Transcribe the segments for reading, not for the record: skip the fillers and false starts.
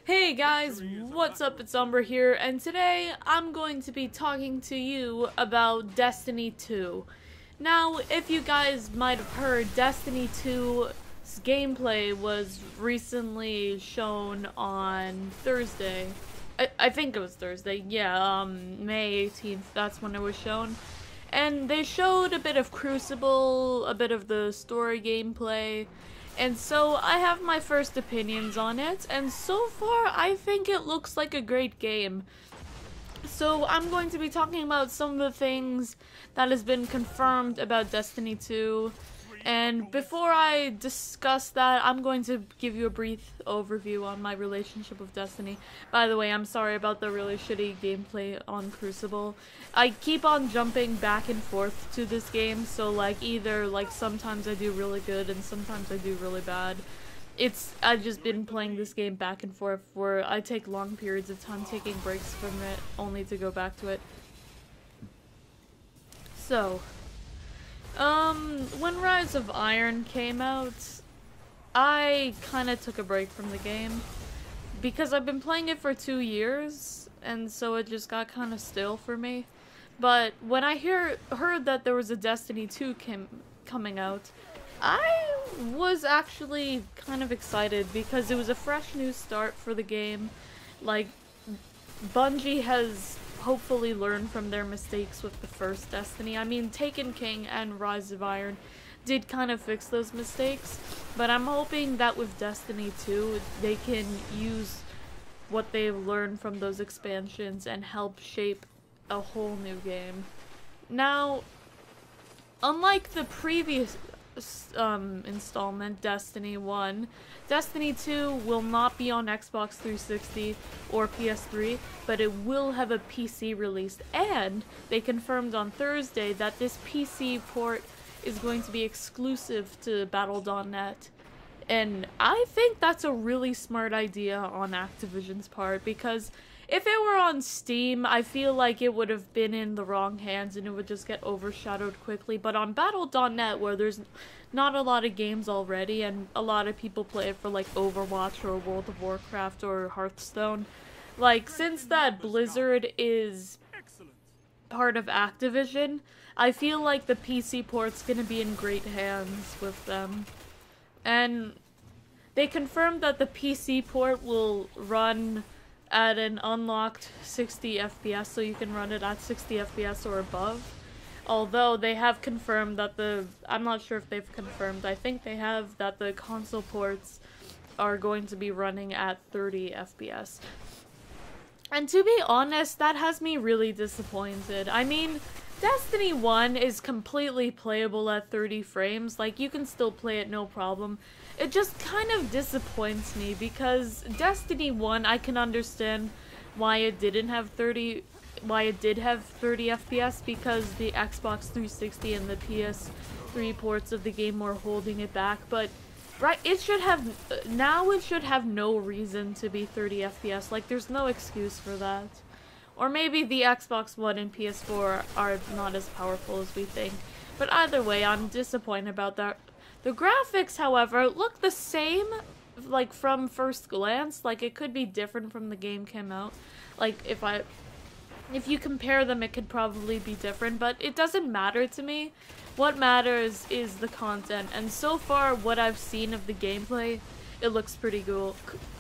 Hey guys, what's up? It's Umbruhh here, and today I'm going to be talking to you about Destiny 2. Now, if you guys might have heard, Destiny 2's gameplay was recently shown on Thursday. I think it was Thursday, yeah, May 18th, that's when it was shown. And they showed a bit of Crucible, a bit of the story gameplay, and so I have my first opinions on it, and so far I think it looks like a great game. So I'm going to be talking about some of the things that has been confirmed about Destiny 2, and before I discuss that, I'm going to give you a brief overview on my relationship with Destiny. By the way, I'm sorry about the really shitty gameplay on Crucible. I keep on jumping back and forth to this game, so either sometimes I do really good and sometimes I do really bad. I've just been playing this game back and forth where I take long periods of time taking breaks from it only to go back to it. So, when Rise of Iron came out, I kinda took a break from the game because I've been playing it for 2 years, and so it just got kinda stale for me. But when I heard that there was a Destiny 2 coming out, I was actually kind of excited because it was a fresh new start for the game. Bungie has hopefully learned from their mistakes with the first Destiny. I mean, Taken King and Rise of Iron did kind of fix those mistakes, but I'm hoping that with Destiny 2, they can use what they've learned from those expansions and help shape a whole new game. Now, unlike the previous installment, Destiny 1, Destiny 2 will not be on Xbox 360 or PS3, but it will have a PC release, and they confirmed on Thursday that this PC port is going to be exclusive to Battle.net, and I think that's a really smart idea on Activision's part, because if it were on Steam, I feel like it would have been in the wrong hands and it would just get overshadowed quickly. But on Battle.net, where there's not a lot of games already and a lot of people play it for Overwatch or World of Warcraft or Hearthstone, since that Blizzard is part of Activision, I feel like the PC port's gonna be in great hands with them. And they confirmed that the PC port will run at an unlocked 60 FPS, so you can run it at 60 FPS or above. Although they have confirmed that I'm not sure if they've confirmed, I think they have, that the console ports are going to be running at 30 FPS. And to be honest, that has me really disappointed. I mean, Destiny 1 is completely playable at 30 frames, you can still play it no problem. It just kind of disappoints me because Destiny 1, I can understand why it did have 30 FPS, because the Xbox 360 and the PS3 ports of the game were holding it back, but it should have no reason to be 30 FPS, there's no excuse for that. Or maybe the Xbox One and PS4 are not as powerful as we think. But either way, I'm disappointed about that. The graphics, however, look the same, from first glance. It could be different from the game came out. If you compare them, it could probably be different, but it doesn't matter to me. What matters is the content, and so far, what I've seen of the gameplay, it looks pretty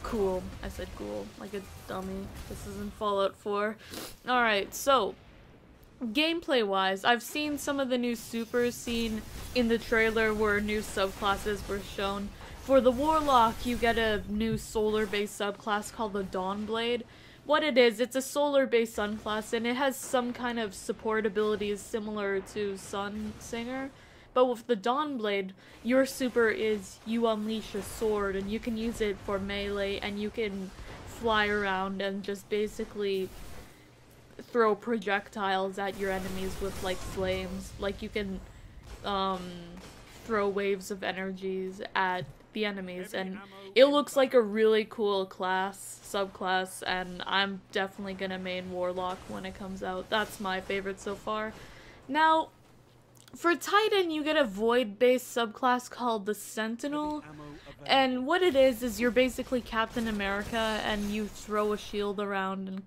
cool. I said cool, like a dummy. This isn't Fallout 4. Alright, so, gameplay-wise, I've seen some of the new supers seen in the trailer where new subclasses were shown. For the Warlock, you get a new solar-based subclass called the Dawnblade. What it is, it's a solar-based subclass, and it has some kind of support abilities similar to Sunsinger. But with the Dawnblade, your super is you unleash a sword, and you can use it for melee, and you can fly around and just basically throw projectiles at your enemies with flames. You can throw waves of energies at the enemies, and it looks like a really cool subclass, and I'm definitely gonna main Warlock when it comes out. That's my favorite so far. Now, For Titan, you get a void-based subclass called the Sentinel, and what it is you're basically Captain America, and you throw a shield around, and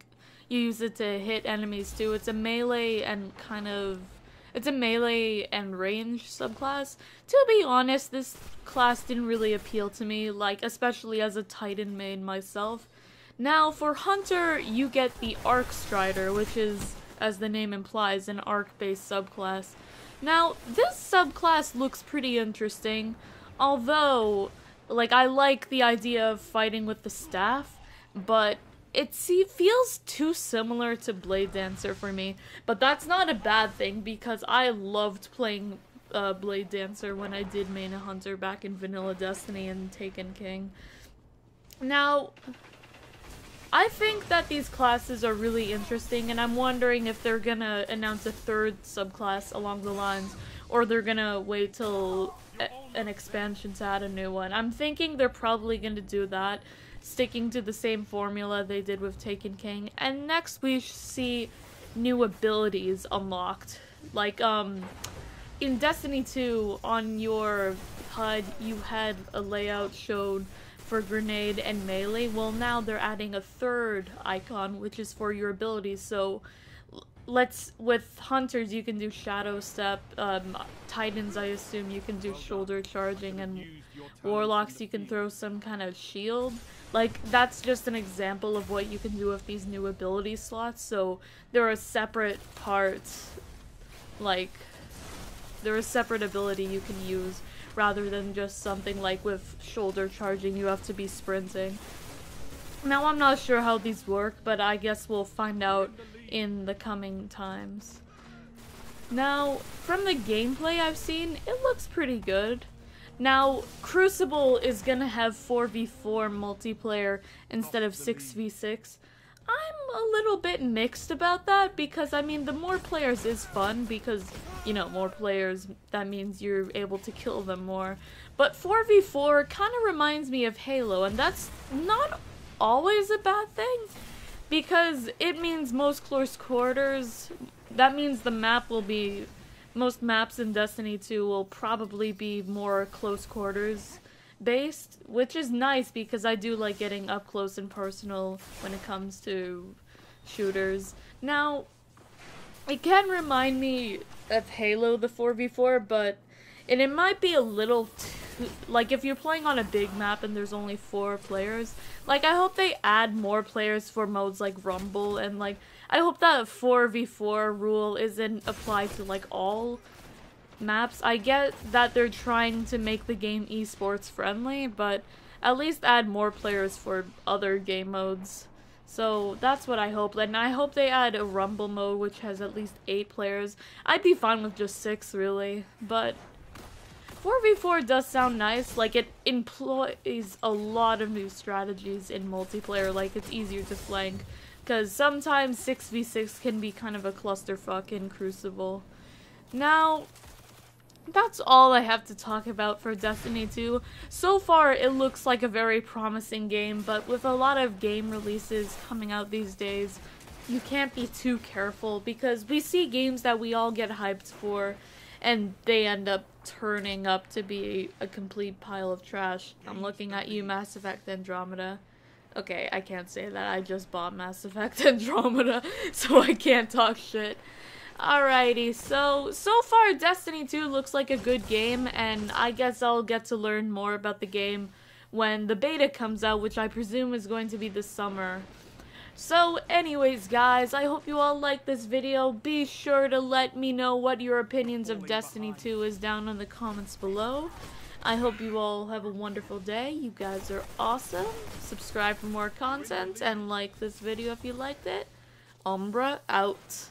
you use it to hit enemies too. It's a melee and it's a melee and range subclass. To be honest, this class didn't really appeal to me, like, especially as a Titan main myself. Now, for Hunter, you get the Arc Strider, which is, as the name implies, an arc-based subclass. Now, this subclass looks pretty interesting, although, like, I like the idea of fighting with the staff, but it feels too similar to Blade Dancer for me. But that's not a bad thing, because I loved playing Blade Dancer when I did main a Hunter back in Vanilla Destiny and Taken King. Now, I think that these classes are really interesting, and I'm wondering if they're gonna announce a third subclass along the lines, or they're gonna wait till an expansion to add a new one. I'm thinking they're probably gonna do that, sticking to the same formula they did with Taken King, and next we see new abilities unlocked. Like, in Destiny 2, on your HUD, you had a layout showed for grenade and melee. Well, now they're adding a third icon, which is for your abilities. So with Hunters you can do Shadow Step, Titans I assume you can do shoulder charging, and Warlocks you can throw some kind of shield. Like, that's just an example of what you can do with these new ability slots. So there are separate parts, like, there is separate ability you can use, rather than just something like with shoulder charging, you have to be sprinting. Now, I'm not sure how these work, but I guess we'll find out in the coming times. Now, from the gameplay I've seen, it looks pretty good. Now, Crucible is gonna have 4v4 multiplayer instead of 6v6. I'm a little bit mixed about that, because, I mean, the more players is fun, because, you know, more players, that means you're able to kill them more. But 4v4 kind of reminds me of Halo, and that's not always a bad thing, because it means most close quarters. That means the map will be, most maps in Destiny 2 will probably be more close quarters based, which is nice because I do like getting up close and personal when it comes to shooters. Now, it can remind me of Halo, the 4v4, but it might be a little too, like, if you're playing on a big map and there's only 4 players, like, I hope they add more players for modes like Rumble, and, like, I hope that 4v4 rule isn't applied to, like, all maps. I get that they're trying to make the game esports friendly, but at least add more players for other game modes. So that's what I hope, and I hope they add a Rumble mode which has at least 8 players. I'd be fine with just 6 really, but 4v4 does sound nice. Like, it employs a lot of new strategies in multiplayer, like it's easier to flank, because sometimes 6v6 can be kind of a clusterfuck in Crucible. Now, that's all I have to talk about for Destiny 2. So far, it looks like a very promising game, but with a lot of game releases coming out these days, you can't be too careful, because we see games that we all get hyped for, and they end up turning up to be a complete pile of trash. I'm looking at you, Mass Effect Andromeda. Okay, I can't say that. I just bought Mass Effect Andromeda, so I can't talk shit. Alrighty, so far Destiny 2 looks like a good game, and I guess I'll get to learn more about the game when the beta comes out, which I presume is going to be this summer. So anyways guys, I hope you all liked this video. Be sure to let me know what your opinions of Destiny 2 is down in the comments below. I hope you all have a wonderful day. You guys are awesome. Subscribe for more content, and like this video if you liked it. Umbruh out.